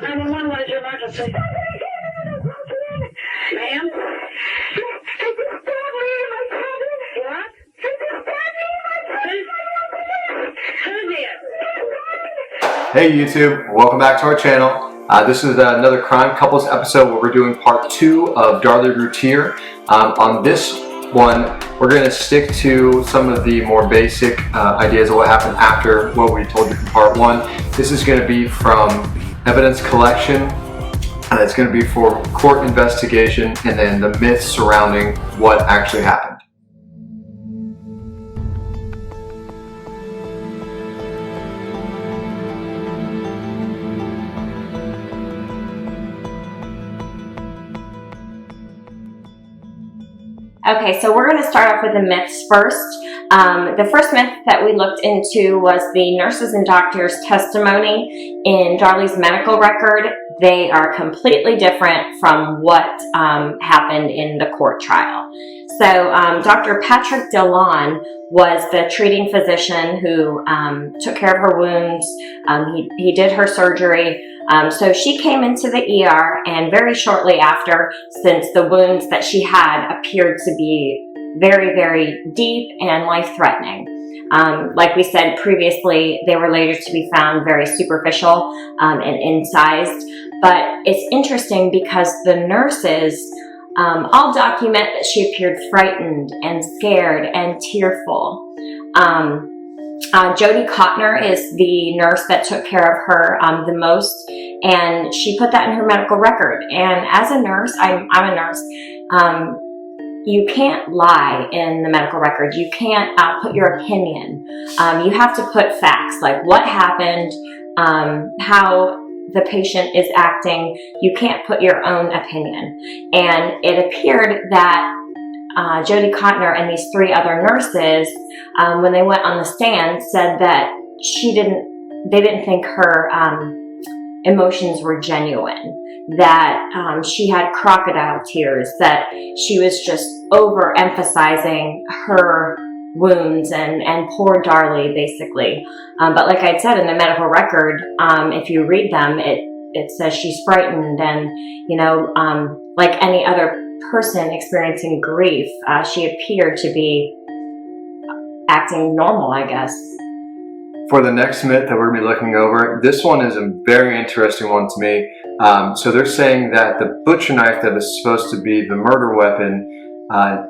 911, what is your emergency? Ma'am? What? Who did? Hey YouTube, welcome back to our channel. This is another Crime Couples episode where we're doing part 2 of Darlie Routier. On this one, we're going to stick to some of the more basic ideas of what happened after what we told you from part 1. This is going to be from evidence collection, and it's going to be for court investigation, and then the myths surrounding what actually happened. Okay, so we're going to start off with the myths first. The first myth that we looked into was the nurses and doctors' testimony in Darley's medical record. They are completely different from what happened in the court trial. So Dr. Patrick Dillon was the treating physician who took care of her wounds. He did her surgery. So she came into the ER, and very shortly after, since the wounds that she had appeared to be very, very deep and life-threatening. Like we said previously, they were later to be found very superficial and incised. But it's interesting because the nurses all document that she appeared frightened and scared and tearful. Jody Cotner is the nurse that took care of her the most, and she put that in her medical record. And as a nurse, I'm a nurse, you can't lie in the medical record. You can't put your opinion. You have to put facts, like what happened, how the patient is acting. You can't put your own opinion. And it appeared that Jody Cotner and these 3 other nurses, when they went on the stand, said that they didn't think her emotions were genuine, that she had crocodile tears, that she was just overemphasizing her wounds and poor Darley, basically. But like I said, in the medical record, if you read them, it says she's frightened, and like any other person experiencing grief, she appeared to be acting normal, I guess. For the next myth that we're going to be looking over, this one is a very interesting one to me. So they're saying that the butcher knife that was supposed to be the murder weapon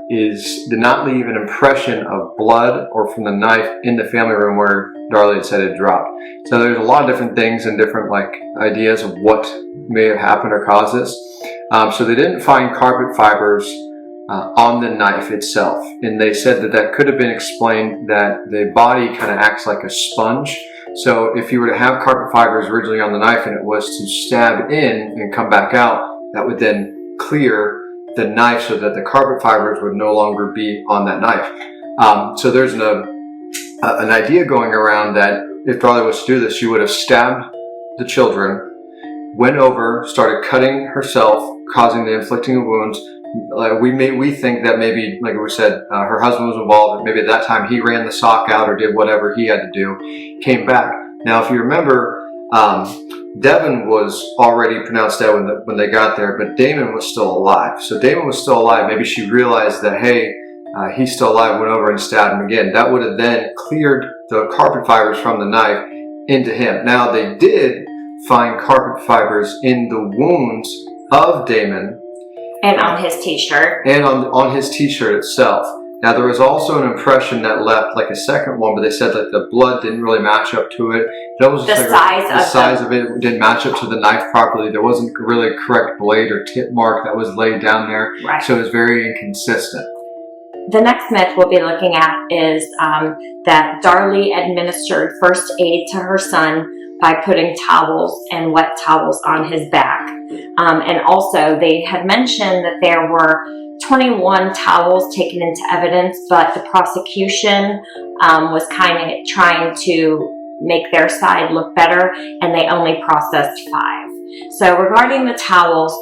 did not leave an impression of blood or from the knife in the family room where Darlie had said it dropped. So there's a lot of different things and different ideas of what may have happened or caused this. So they didn't find carpet fibers on the knife itself, and they said that could have been explained that the body kind of acts like a sponge. So if you were to have carpet fibers originally on the knife and it was to stab in and come back out, that would then clear the knife so that the carpet fibers would no longer be on that knife. So there's an idea going around that if Darlie was to do this, she would have stabbed the children, went over, started cutting herself, causing the inflicting of wounds. We think that maybe, like we said, her husband was involved, and maybe at that time he ran the sock out or did whatever he had to do, came back. Now, if you remember, Devin was already pronounced dead when they got there, but Damon was still alive. So Damon was still alive. Maybe she realized that, hey, he's still alive, went over and stabbed him again. That would have then cleared the carpet fibers from the knife into him. Now, they did find carpet fibers in the wounds of Damon. And on his t-shirt. And on his t-shirt itself. Now, there was also an impression that left, like a second one, but they said that the blood didn't really match up to it. That was the size of it didn't match up to the knife properly. There wasn't really a correct blade or tip mark that was laid down there. Right. So it was very inconsistent. The next myth we'll be looking at is that Darlie administered first aid to her son by putting towels and wet towels on his back. And also, they had mentioned that there were 21 towels taken into evidence, but the prosecution was kind of trying to make their side look better, and they only processed 5. So regarding the towels,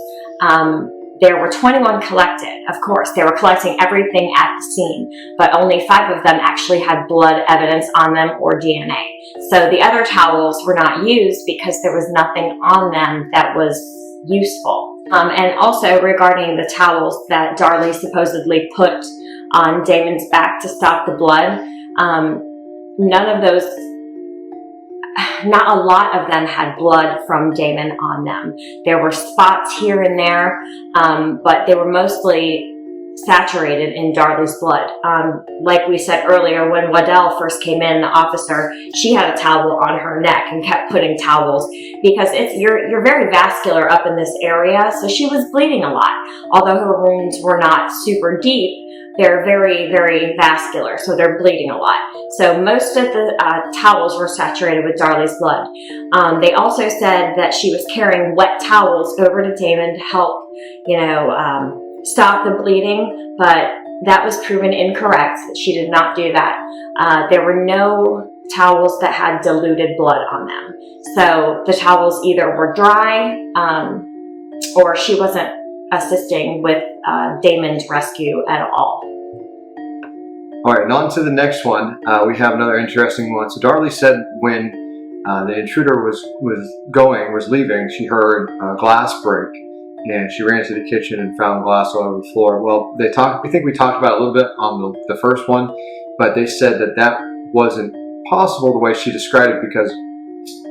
there were 21 collected. Of course, they were collecting everything at the scene, but only 5 of them actually had blood evidence on them or DNA. So the other towels were not used because there was nothing on them that was useful. And also regarding the towels that Darley supposedly put on Damon's back to stop the blood, none of those, not a lot of them had blood from Damon on them. There were spots here and there, but they were mostly saturated in Darley's blood. Like we said earlier, when Waddell first came in, the officer, she had a towel on her neck and kept putting towels because you're very vascular up in this area, so she was bleeding a lot. Although her wounds were not super deep, they're very, very vascular, so they're bleeding a lot. So most of the towels were saturated with Darley's blood. They also said that she was carrying wet towels over to Damon to help, stop the bleeding, but that was proven incorrect. She did not do that. There were no towels that had diluted blood on them. So the towels either were dry or she wasn't assisting with Damon's rescue at all. All right, and on to the next one. We have another interesting one. So Darley said when the intruder was leaving, she heard a glass break, and she ran to the kitchen and found glass all over the floor. Well, I think we talked about it a little bit on the first one, but they said that wasn't possible the way she described it because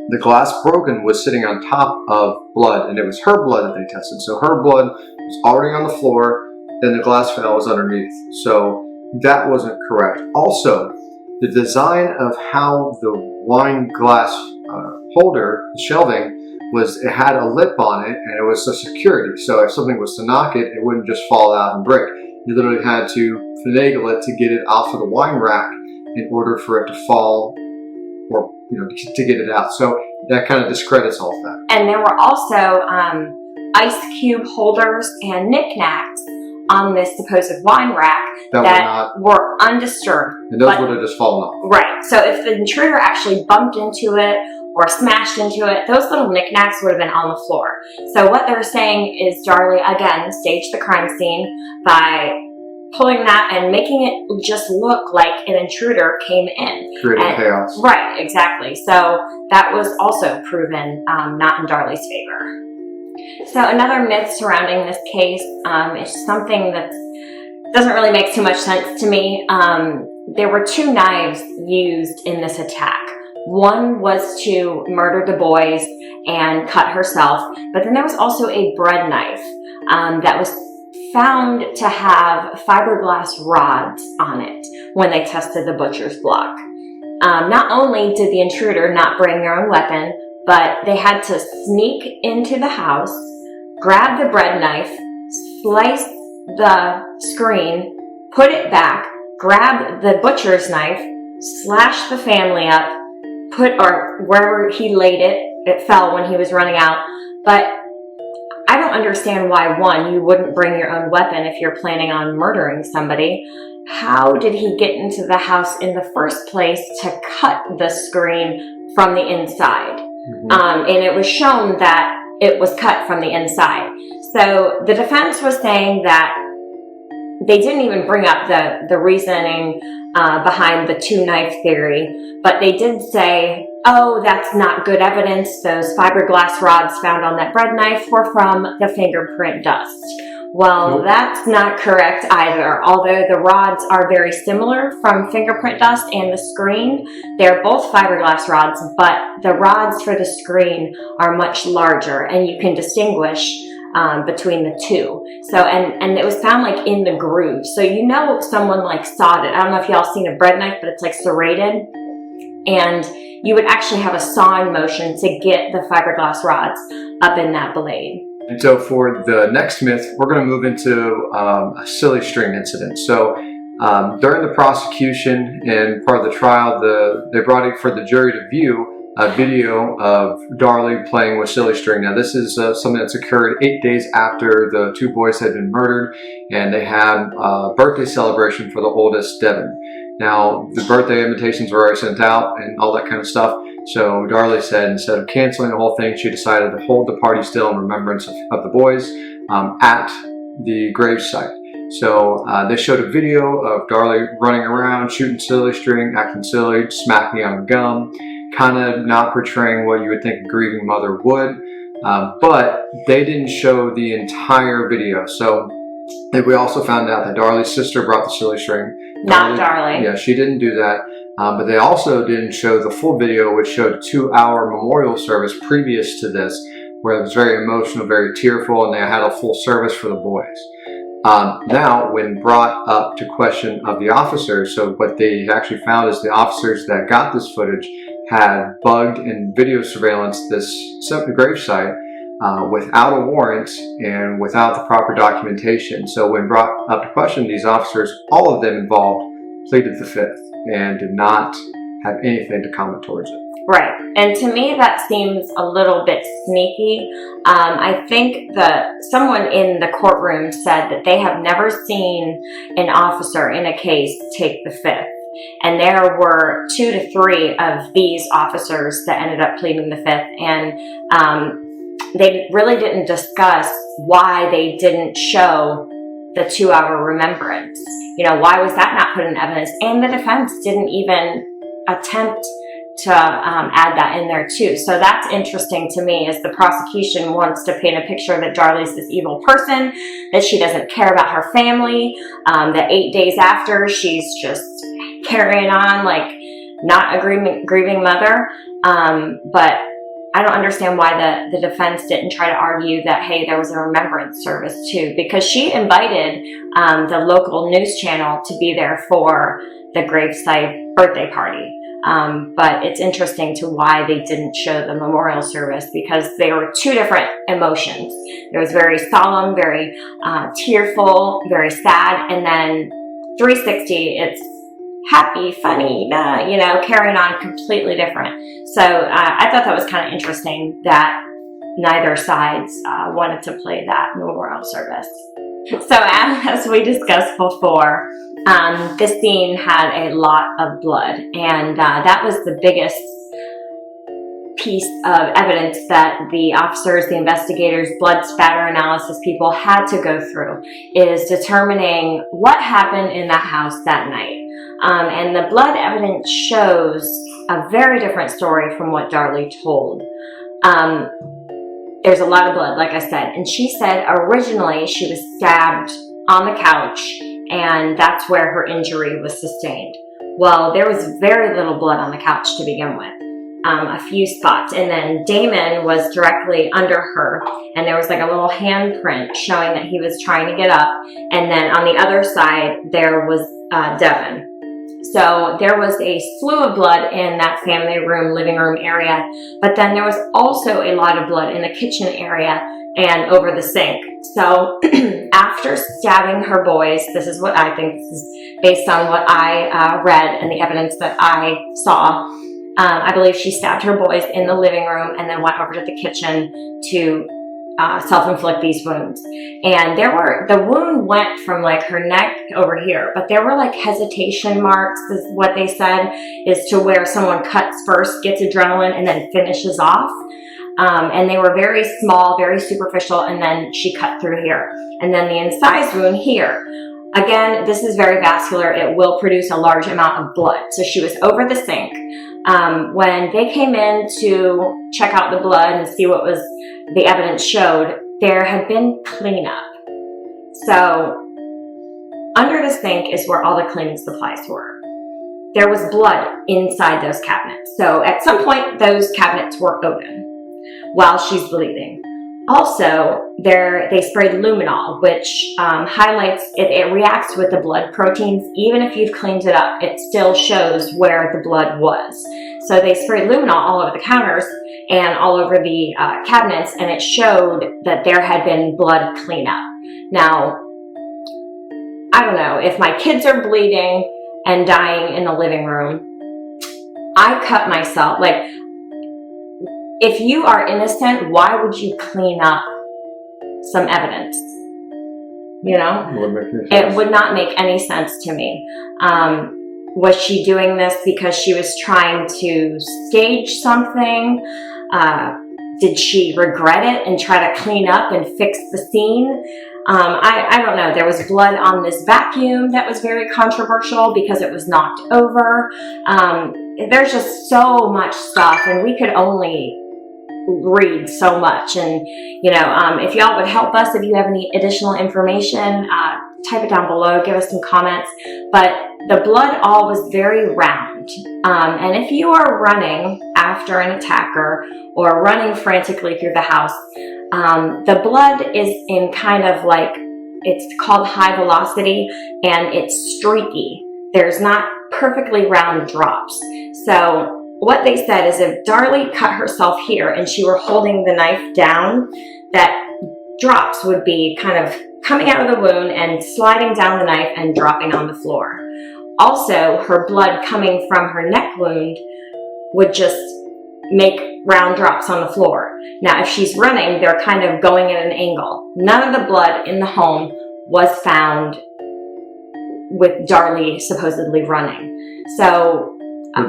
the glass broken was sitting on top of blood, and it was her blood that they tested. So her blood was already on the floor, and the glass panel was underneath. So that wasn't correct. Also, the design of how the wine glass holder, the shelving, it had a lip on it, and it was a security. So if something was to knock it, it wouldn't just fall out and break. You literally had to finagle it to get it off of the wine rack in order for it to fall, or to get it out. So that kind of discredits all of that. And there were also ice cube holders and knickknacks on this supposed wine rack that were undisturbed. And those would have just fallen off. Right. So if the intruder actually bumped into it or smashed into it, those little knickknacks would have been on the floor. So what they're saying is Darley, again, staged the crime scene by pulling that and making it just look like an intruder came in. Creating chaos. Right, exactly. So that was also proven not in Darley's favor. So another myth surrounding this case is something that doesn't really make too much sense to me. There were 2 knives used in this attack. One was to murder the boys and cut herself, but then there was also a bread knife that was found to have fiberglass rods on it when they tested the butcher's block. Not only did the intruder not bring their own weapon, but they had to sneak into the house, grab the bread knife, slice the screen, put it back, grab the butcher's knife, slash the family up, or wherever he laid it, it fell when he was running out. But I don't understand why, one, you wouldn't bring your own weapon if you're planning on murdering somebody. How did he get into the house in the first place to cut the screen from the inside? And it was shown that it was cut from the inside. So the defense was saying that they didn't even bring up the reasoning behind the 2 knife theory, but they did say, oh, that's not good evidence. Those fiberglass rods found on that bread knife were from the fingerprint dust. Well, that's not correct either. Although the rods are very similar from fingerprint dust and the screen, they're both fiberglass rods, but the rods for the screen are much larger, and you can distinguish between the 2. So, and it was found like in the groove. So someone like sawed it. I don't know if y'all seen a bread knife, but it's like serrated, and you would actually have a sawing motion to get the fiberglass rods up in that blade. And so for the next myth, we're going to move into a silly string incident. So during the prosecution and part of the trial, they brought it for the jury to view a video of Darley playing with silly string. Now this is something that's occurred 8 days after the 2 boys had been murdered, and they had a birthday celebration for the oldest, Devin. Now the birthday invitations were already sent out and all that kind of stuff. So Darley said instead of canceling the whole thing, she decided to hold the party still in remembrance of the boys at the gravesite. So they showed a video of Darlie running around, shooting silly string, acting silly, smacking on gum, kind of not portraying what you would think a grieving mother would. But they didn't show the entire video. So we also found out that Darlie's sister brought the silly string. Not Darlie. Yeah, she didn't do that. But they also didn't show the full video, which showed a 2-hour memorial service previous to this, where it was very emotional, very tearful, and they had a full service for the boys. Now, when brought up to question of the officers, so what they actually found is the officers that got this footage had bugged and video surveillance this gravesite without a warrant and without the proper documentation. So when brought up to question, these officers, all of them involved, pleaded the fifth and did not have anything to comment towards it. Right. And to me, that seems a little bit sneaky. I think that someone in the courtroom said that they have never seen an officer in a case take the fifth. And there were 2 to 3 of these officers that ended up pleading the fifth. And they really didn't discuss why they didn't show the 2-hour remembrance. You know, why was that not put in evidence? And the defense didn't even attempt to add that in there too. So that's interesting to me, is the prosecution wants to paint a picture that Darlie's this evil person, that she doesn't care about her family, that 8 days after she's just carrying on like not a grieving mother. But I don't understand why the defense didn't try to argue that, hey, there was a remembrance service too, because she invited the local news channel to be there for the gravesite birthday party. But it's interesting to why they didn't show the memorial service, because they were 2 different emotions. It was very solemn, very tearful, very sad, and then 360, it's happy, funny, you know, carrying on, completely different. So I thought that was kind of interesting that neither sides wanted to play that memorial service. So as we discussed before, this scene had a lot of blood, and that was the biggest piece of evidence that the officers, the investigators, blood spatter analysis people had to go through, is determining what happened in that house that night. And the blood evidence shows a very different story from what Darlie told. There's a lot of blood, like I said, and she said originally she was stabbed on the couch, and that's where her injury was sustained. Well, there was very little blood on the couch to begin with, a few spots, and then Damon was directly under her, and there was like a little handprint showing that he was trying to get up, and then on the other side there was Devin. So there was a slew of blood in that family room, living room area, but then there was also a lot of blood in the kitchen area and over the sink. So after stabbing her boys, this is what I think, this is based on what I read and the evidence that I saw, I believe she stabbed her boys in the living room and then went over to the kitchen to self-inflict these wounds. And the wound went from like her neck over here, but there were like hesitation marks, is what they said, is to where someone cuts first, gets adrenaline, and then finishes off. And they were very small, very superficial, and then she cut through here. And then the incised wound here. Again, this is very vascular. It will produce a large amount of blood. So she was over the sink. When they came in to check out the blood and see what was the evidence showed, there had been cleanup. So under the sink is where all the cleaning supplies were. There was blood inside those cabinets. So at some point, those cabinets were open while she's bleeding. Also, they sprayed luminol, which highlights, it reacts with the blood proteins. Even if you've cleaned it up, it still shows where the blood was. So they sprayed luminol all over the counters and all over the cabinets, and it showed that there had been blood cleanup. Now, I don't know, if my kids are bleeding and dying in the living room, I cut myself. Like, if you are innocent, why would you clean up some evidence? You know? It would not make any sense to me. Was she doing this because she was trying to stage something? did she regret it and try to clean up and fix the scene? I don't know. There was blood on this vacuum that was very controversial because it was knocked over. There's just so much stuff, and we could only read so much. And, you know, if y'all would help us, if you have any additional information, type it down below, give us some comments. But the blood all was very round. And if you are running after an attacker or running frantically through the house, the blood is in kind of like, it's called high velocity, and it's streaky. There's not perfectly round drops. So what they said is if Darlie cut herself here and she were holding the knife down, that drops would be kind of coming out of the wound and sliding down the knife and dropping on the floor. Also, her blood coming from her neck wound would just make round drops on the floor. Now, if she's running, they're kind of going at an angle. None of the blood in the home was found with Darlie supposedly running. So,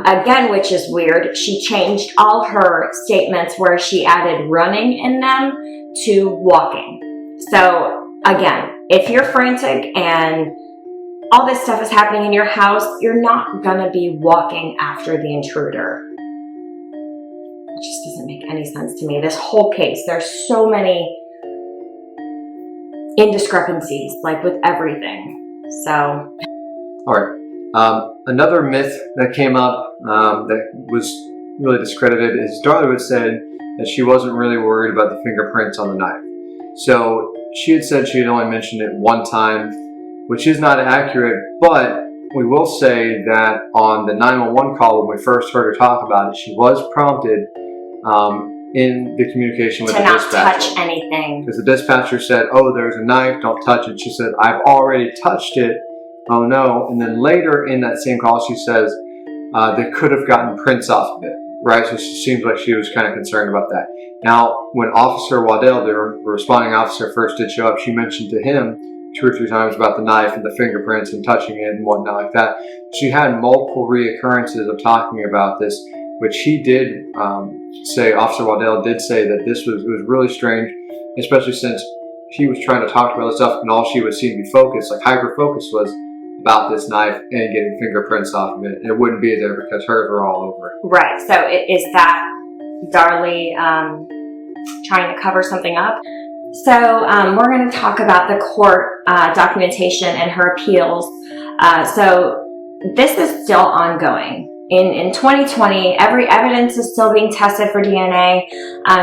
again, which is weird, she changed all her statements where she added running in them to walking. So, again, if you're frantic and all this stuff is happening in your house, you're not gonna be walking after the intruder. It just doesn't make any sense to me. This whole case, there's so many indiscrepancies, like with everything. So. All right. Another myth that came up that was really discredited is Darlie would said that she wasn't really worried about the fingerprints on the knife. So she had said she had only mentioned it one time, which is not accurate, but we will say that on the 911 call when we first heard her talk about it, she was prompted in the communication with the dispatcher. To not touch anything. Because the dispatcher said, oh, there's a knife, don't touch it. She said, I've already touched it. Oh no. And then later in that same call, she says they could have gotten prints off of it, right? So she seems like she was kind of concerned about that. Now, when Officer Waddell, the responding officer, first did show up, she mentioned to him 2 or 3 times about the knife and the fingerprints and touching it and whatnot like that. She had multiple reoccurrences of talking about this, which he did say, Officer Waddell did say that this was really strange, especially since he was trying to talk about this stuff and all she would seem to be focused, like hyper-focused, was about this knife and getting fingerprints off of it. And it wouldn't be there because hers were all over it. Right. So is that Darlie trying to cover something up? So we're going to talk about the court documentation and her appeals. So this is still ongoing. In 2020, every evidence is still being tested for DNA.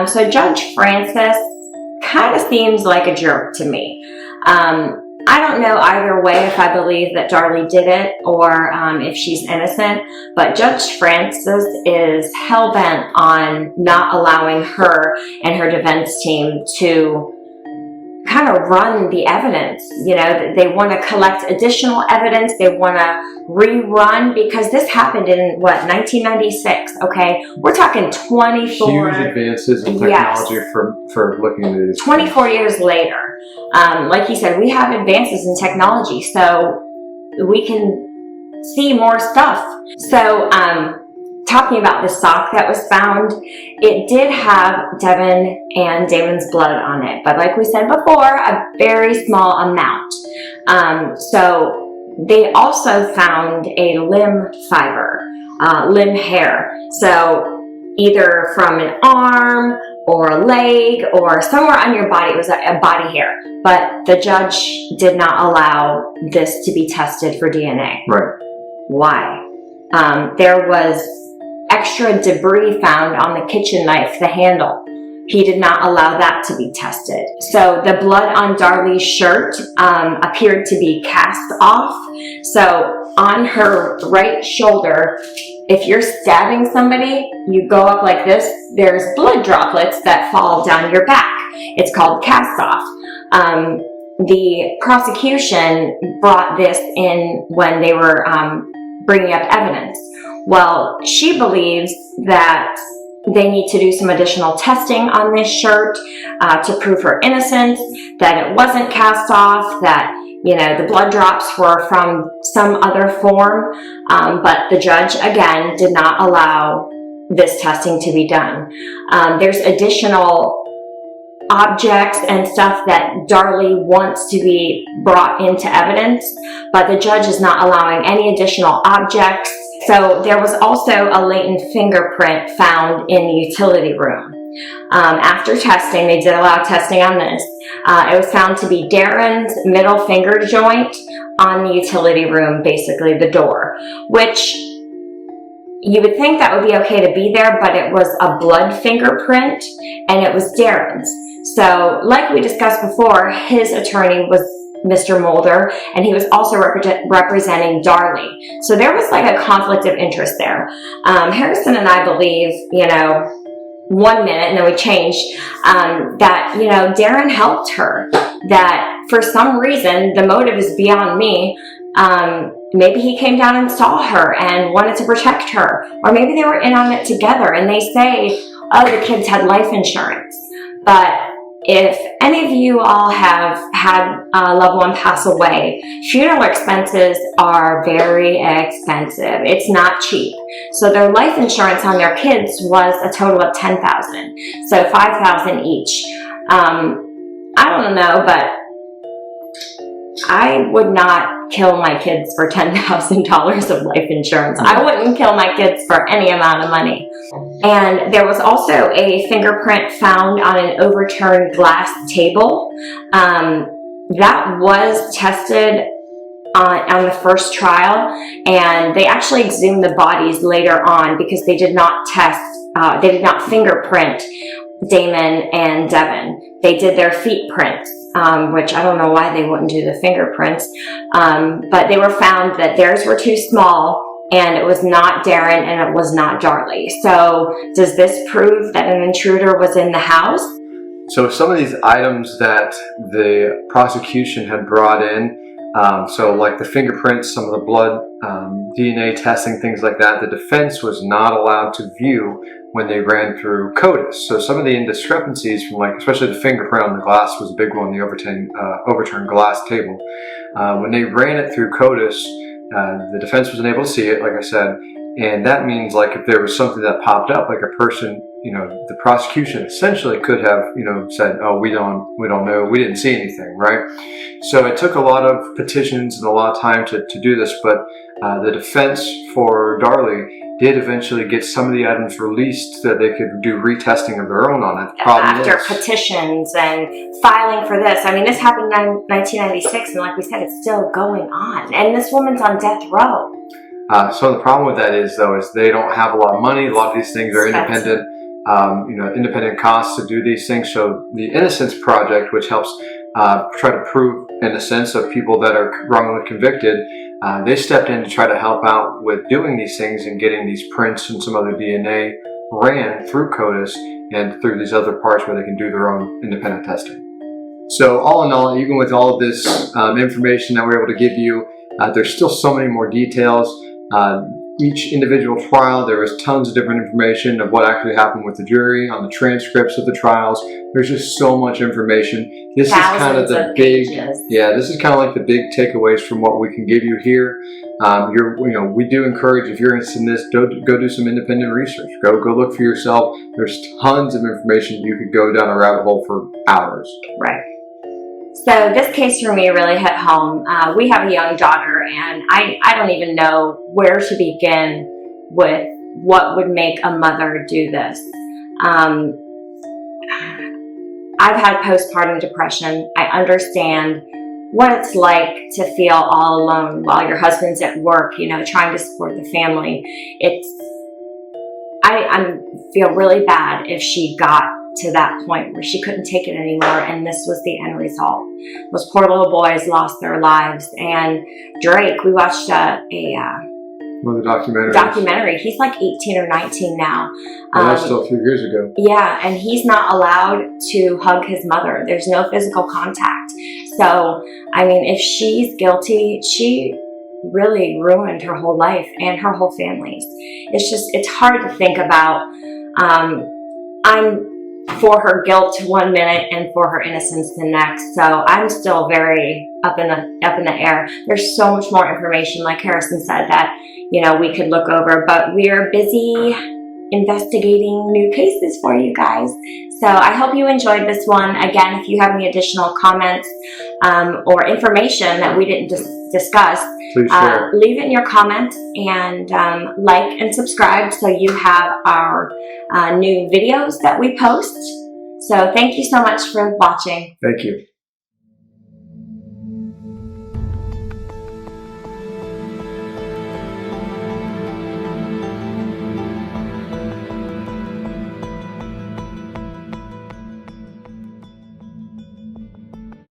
So Judge Francis kind of seems like a jerk to me. I don't know either way if I believe that Darlie did it or if she's innocent, but Judge Francis is hell-bent on not allowing her and her defense team to kind of run the evidence. You know, they want to collect additional evidence. They want to rerun, because this happened in, what, 1996, okay? We're talking 24... Huge advances in technology for looking into these 24 years later. Like you said, we have advances in technology, so we can see more stuff. So, talking about the sock that was found, it did have Devin and Damon's blood on it, but like we said before, a very small amount. So they also found a limb fiber, limb hair. So either from an arm or a leg or somewhere on your body, it was a body hair. But the judge did not allow this to be tested for DNA. Right. Why? There was extra debris found on the kitchen knife, the handle. He did not allow that to be tested. So the blood on Darlie's shirt appeared to be cast off. So on her right shoulder, if you're stabbing somebody, you go up like this, there's blood droplets that fall down your back. It's called cast off. The prosecution brought this in when they were bringing up evidence. Well, she believes that they need to do some additional testing on this shirt to prove her innocence, that it wasn't cast off, that, you know, the blood drops were from some other form. But the judge, again, did not allow this testing to be done. There's additional objects and stuff that Darley wants to be brought into evidence, but the judge is not allowing any additional objects. So there was also a latent fingerprint found in the utility room. After testing, they did allow testing on this. It was found to be Darren's middle finger joint on the utility room, basically the door, which you would think that would be okay to be there, but it was a blood fingerprint and it was Darren's. So like we discussed before, his attorney was Mr. Mulder, and he was also representing Darley. So there was like a conflict of interest there. Harrison and I believe, 1 minute, and then we changed, that, Darren helped her, that for some reason, the motive is beyond me. Maybe he came down and saw her and wanted to protect her, or maybe they were in on it together, and they say, oh, the kids had life insurance. But if any of you all have had a loved one pass away, funeral expenses are very expensive. It's not cheap. So their life insurance on their kids was a total of $10,000. So $5,000 each. I don't know, but I would not kill my kids for $10,000 of life insurance. I wouldn't kill my kids for any amount of money. And there was also a fingerprint found on an overturned glass table. That was tested on the first trial, and they actually exhumed the bodies later on because they did not fingerprint Damon and Devin. They did their feet prints, which I don't know why they wouldn't do the fingerprints, but they were found that theirs were too small, and it was not Darren and it was not Darley. So does this prove that an intruder was in the house? So some of these items that the prosecution had brought in, so like the fingerprints, some of the blood, DNA testing, things like that, the defense was not allowed to view when they ran through CODIS. So some of the indiscrepancies from, like, especially the fingerprint on the glass was a big one, the overturned glass table. When they ran it through CODIS, the defense wasn't able to see it, like I said, and that means, like, if there was something that popped up, like a person, the prosecution essentially could have, said, oh, we don't know, we didn't see anything, right? So it took a lot of petitions and a lot of time to do this, but the defense for Darley did eventually get some of the items released so that they could do retesting of their own on it. After petitions and filing for this. I mean, this happened in 1996, and like we said, it's still going on. And this woman's on death row. So the problem with that is, though, is they don't have a lot of money. A lot of these things are independent, independent costs to do these things. So the Innocence Project, which helps try to prove innocence of people that are wrongly convicted, they stepped in to try to help out with doing these things and getting these prints and some other DNA ran through CODIS and through these other parts where they can do their own independent testing. So all in all, even with all of this information that we're able to give you, there's still so many more details. Each individual trial, there was tons of different information of what actually happened with the jury, on the transcripts of the trials. There's just so much information. This is kind of the big, this is kind of like the big takeaways from what we can give you here. We do encourage, if you're interested in this, go do some independent research. Go look for yourself. There's tons of information. You could go down a rabbit hole for hours. Right. So this case for me really hit home. We have a young daughter, and I don't even know where to begin with what would make a mother do this. I've had postpartum depression. I understand what it's like to feel all alone while your husband's at work, trying to support the family. I feel really bad if she got to that point where she couldn't take it anymore, and this was the end result. Those poor little boys lost their lives. And Drake, we watched the documentary. He's like 18 or 19 now. That's still a few years ago. Yeah, and he's not allowed to hug his mother. There's no physical contact. So, I mean, if she's guilty, she really ruined her whole life and her whole family's. It's hard to think about. I'm for her guilt 1 minute and for her innocence the next. So I'm still very up in the air. There's so much more information, like Harrison said, that we could look over, but we're busy investigating new cases for you guys. So I hope you enjoyed this one. Again, if you have any additional comments or information that we didn't discuss, Please share. leave it in your comments and like and subscribe so you have our new videos that we post. So thank you so much for watching. Thank you.